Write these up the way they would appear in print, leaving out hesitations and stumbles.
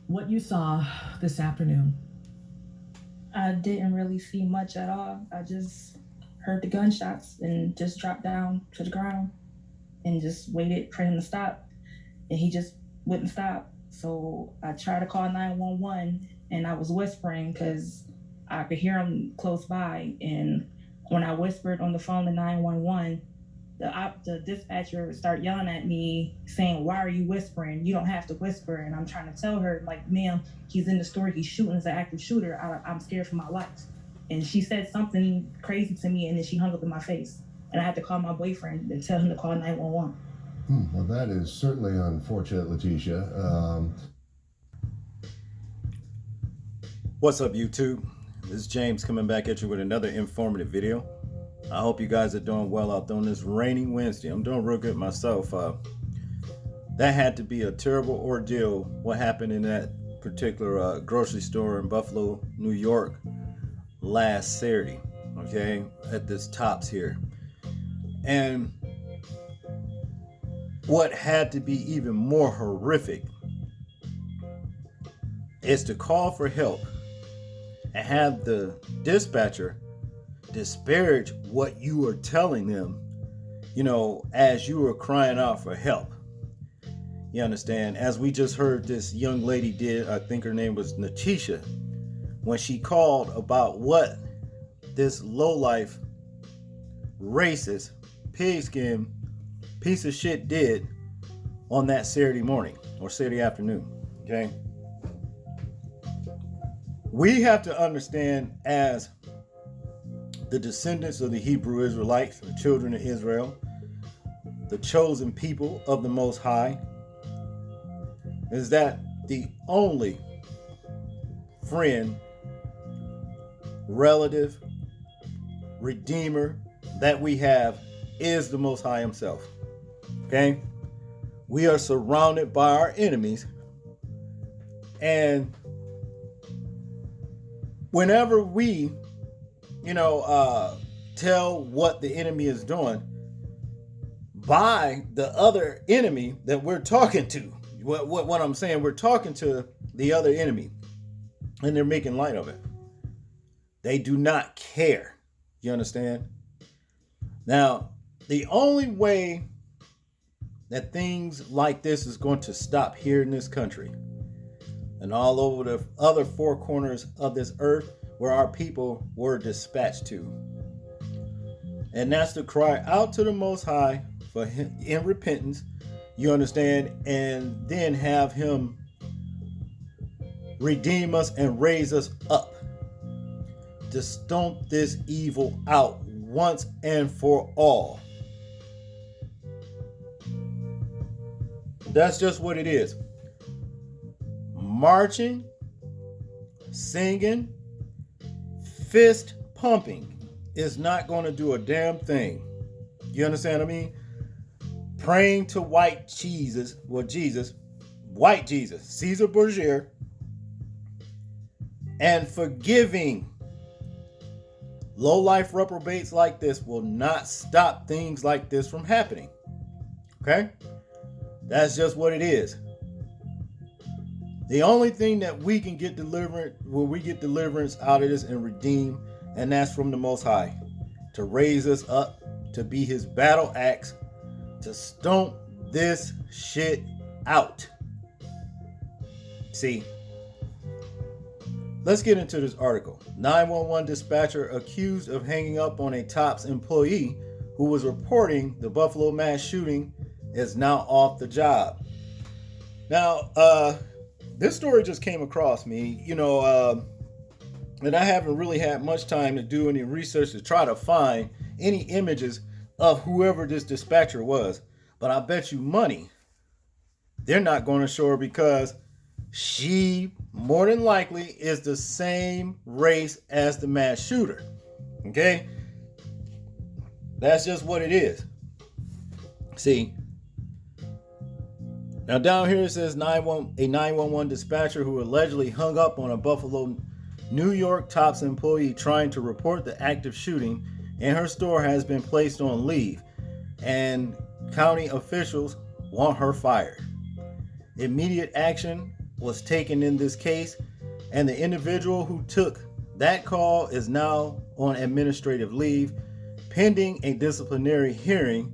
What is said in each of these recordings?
What you saw this afternoon? I didn't really see much at all. I just heard the gunshots and just dropped down to the ground and just waited for him to stop. And he just wouldn't stop. So I tried to call 911 and I was whispering because I could hear him close by. And when I whispered on the phone to 911, the dispatcher started yelling at me saying, "Why are you whispering? You don't have to whisper." And I'm trying to tell her, like, "Ma'am, he's in the store, he's shooting, as an active shooter. I'm scared for my life." And she said something crazy to me and then she hung up in my face. And I had to call my boyfriend and tell him to call 911. Well, that is certainly unfortunate, Letitia. What's up, YouTube? This is James coming back at you with another informative video. I hope you guys are doing well out on this rainy Wednesday. I'm doing real good myself. That had to be a terrible ordeal, what happened in that particular grocery store in Buffalo, New York last Saturday, okay, at this Tops here. And what had to be even more horrific is to call for help and have the dispatcher disparage what you were telling them, as you were crying out for help. You understand? As we just heard this young lady did, I think her name was Natisha, when she called about what this lowlife, racist, pigskin piece of shit did on that Saturday morning or Saturday afternoon. Okay? We have to understand, as the descendants of the Hebrew Israelites, the children of Israel, the chosen people of the Most High, is that the only friend, relative, redeemer that we have is the Most High himself. Okay? We are surrounded by our enemies, and whenever we tell what the enemy is doing by the other enemy that we're talking to, what I'm saying, we're talking to the other enemy and they're making light of it. They do not care. You understand? Now, the only way that things like this is going to stop here in this country and all over the other four corners of this earth where our people were dispatched to. And that's to cry out to the Most High for him in repentance, you understand, and then have him redeem us and raise us up to stomp this evil out once and for all. That's just what it is. Marching, singing, fist pumping is not going to do a damn thing. You understand what I mean? Praying to white Jesus, Caesar Borgia, and forgiving low-life reprobates like this will not stop things like this from happening. Okay? That's just what it is. The only thing that we can get deliverance out of this and redeem, and that's from the Most High, to raise us up, to be his battle axe, to stomp this shit out. See, let's get into this article. 911 dispatcher accused of hanging up on a Tops employee who was reporting the Buffalo mass shooting is now off the job. Now, this story just came across me, and I haven't really had much time to do any research to try to find any images of whoever this dispatcher was. But I bet you money they're not going to show her, because she more than likely is the same race as the mass shooter. Okay? That's just what it is. See, now down here it says a 911 dispatcher who allegedly hung up on a Buffalo, New York Tops employee trying to report the active shooting in her store has been placed on leave, and county officials want her fired. Immediate action was taken in this case, and the individual who took that call is now on administrative leave pending a disciplinary hearing,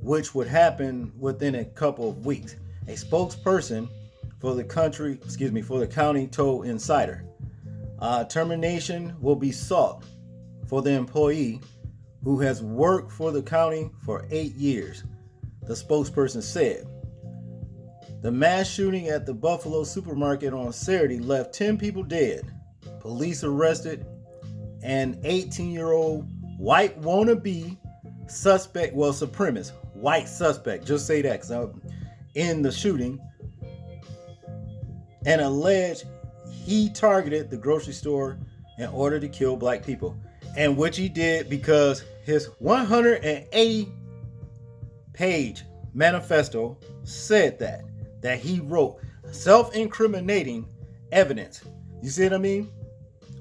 which would happen within a couple of weeks. A spokesperson for the county told Insider, termination will be sought for the employee who has worked for the county for 8 years, the spokesperson said. The mass shooting at the Buffalo supermarket on Saturday left 10 people dead. Police arrested an 18-year-old white wannabe suspect, supremacist, white suspect, just say that, in the shooting, and alleged he targeted the grocery store in order to kill black people, and which he did because his 180-page manifesto said that he wrote self-incriminating evidence. You see what I mean?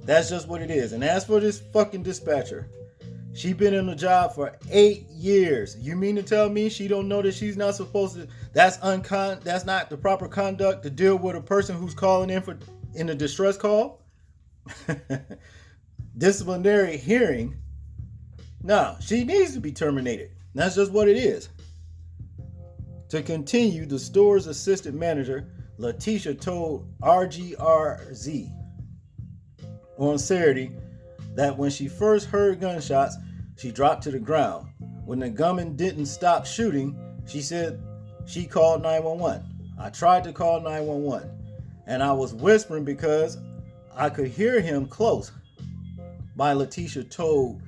That's just what it is. And as for this fucking dispatcher, she been in the job for 8 years. You mean to tell me she don't know that she's not supposed to? That's not the proper conduct to deal with a person who's calling in a distress call. Disciplinary hearing. No, she needs to be terminated. That's just what it is. To continue, the store's assistant manager, Letitia, told RGRZ on Saturday that when she first heard gunshots, she dropped to the ground. When the gunman didn't stop shooting, she said she called 911. I tried to call 911, and I was whispering because I could hear him close. By Letitia told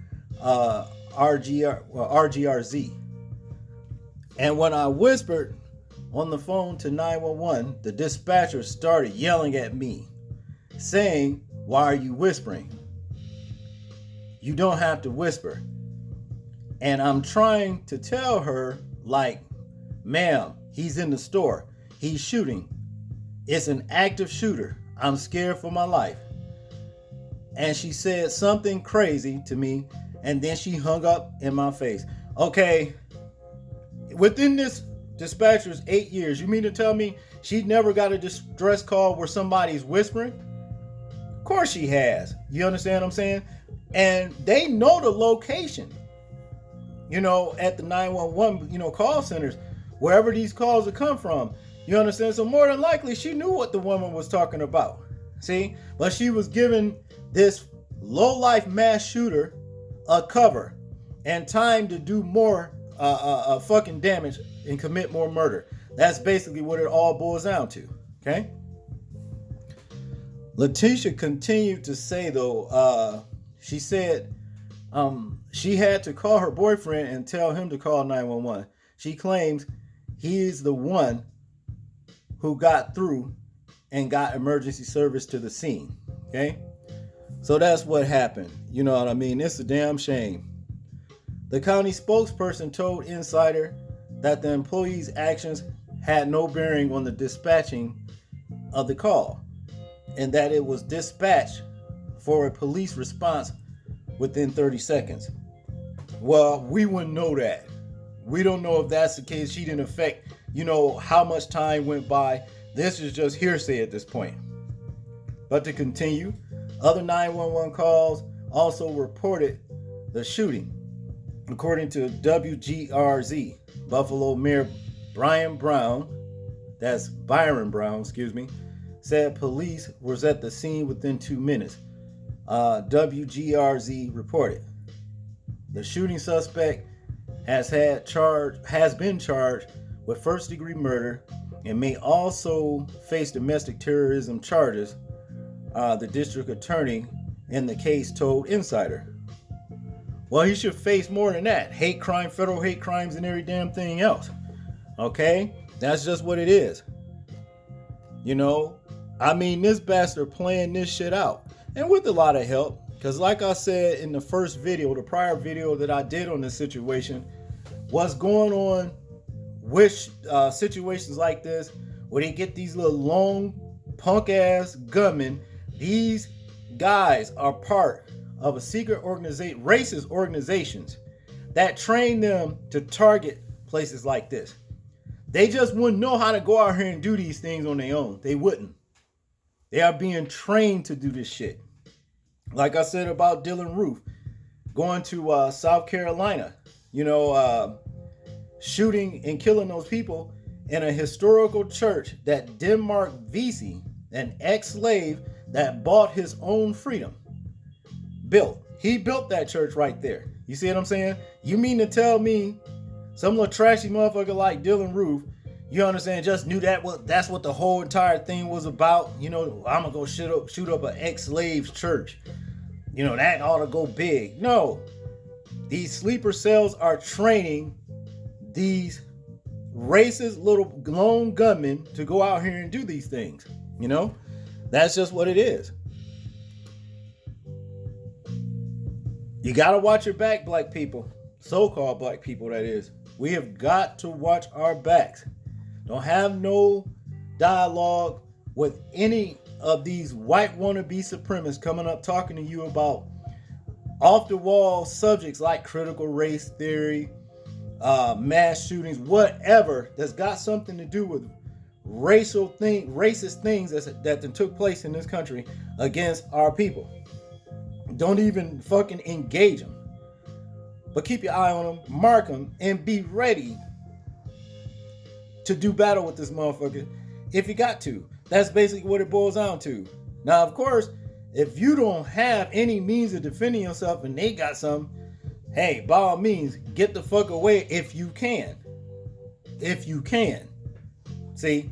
RGRZ. And when I whispered on the phone to 911, the dispatcher started yelling at me, saying, "Why are you whispering? You don't have to whisper." And I'm trying to tell her, like, "Ma'am, he's in the store. He's shooting. It's an active shooter. I'm scared for my life." And she said something crazy to me, and then she hung up in my face. Okay, within this dispatcher's 8 years, you mean to tell me she never got a distress call where somebody's whispering? Of course she has. You understand what I'm saying? And they know the location, at the 911, call centers, wherever these calls will come from. You understand? So more than likely, she knew what the woman was talking about. See? But she was giving this low-life mass shooter a cover and time to do more fucking damage and commit more murder. That's basically what it all boils down to. Okay? Letitia continued to say, though, she said she had to call her boyfriend and tell him to call 911. She claims he is the one who got through and got emergency service to the scene. Okay? So that's what happened. You know what I mean? It's a damn shame. The county spokesperson told Insider that the employee's actions had no bearing on the dispatching of the call, and that it was dispatched for a police response within 30 seconds. Well, we wouldn't know that. We don't know if that's the case. She didn't affect, how much time went by. This is just hearsay at this point. But to continue, other 911 calls also reported the shooting. According to WGRZ, Buffalo Mayor Byron Brown, said police was at the scene within 2 minutes. WGRZ reported the shooting suspect has been charged with first-degree murder and may also face domestic terrorism charges. The district attorney in the case told Insider. Well, he should face more than that. Hate crime, federal hate crimes, and every damn thing else. Okay? That's just what it is. This bastard playing this shit out. And with a lot of help. Because like I said in the the prior video that I did on this situation, what's going on with situations like this, where they get these little long, punk-ass gunmen, these guys are part of a secret racist organizations that train them to target places like this. They just wouldn't know how to go out here and do these things on their own. They wouldn't. They are being trained to do this shit. Like I said about Dylan Roof, going to South Carolina, shooting and killing those people in a historical church that Denmark Vesey, an ex-slave that bought his own freedom, built. He built that church right there. You see what I'm saying? You mean to tell me some little trashy motherfucker like Dylan Roof, you understand, just knew that's what the whole entire thing was about? I'm gonna go shoot up an ex-slave's church. That ought to go big. No. These sleeper cells are training these racist little lone gunmen to go out here and do these things. That's just what it is. You gotta watch your back, black people. So-called black people, that is. We have got to watch our backs. Don't have no dialogue with any of these white wannabe supremacists coming up talking to you about off-the-wall subjects like critical race theory, mass shootings, whatever that's got something to do with racist things that took place in this country against our people. Don't even fucking engage them. But keep your eye on them, mark them, and be ready to do battle with this motherfucker if you got to. That's basically what it boils down to. Now, of course, if you don't have any means of defending yourself and they got some, hey, by all means, get the fuck away if you can. If you can. See?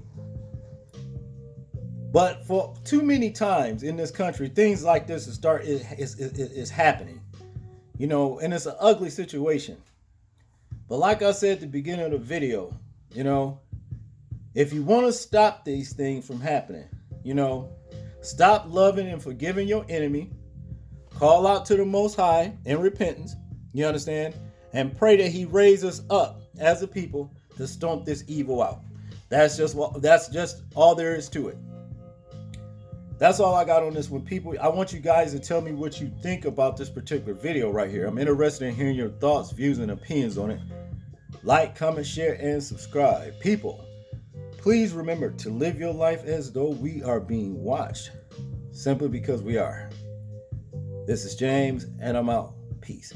But for too many times in this country, things like this is happening. And it's an ugly situation. But like I said at the beginning of the video, if you want to stop these things from happening, stop loving and forgiving your enemy, call out to the Most High in repentance, you understand, and pray that He raise us up as a people to stomp this evil out. That's just all there is to it. That's all I got on this one, people. I want you guys to tell me what you think about this particular video right here. I'm interested in hearing your thoughts, views, and opinions on it. Like, comment, share, and subscribe. People, please remember to live your life as though we are being watched, simply because we are. This is James, and I'm out. Peace.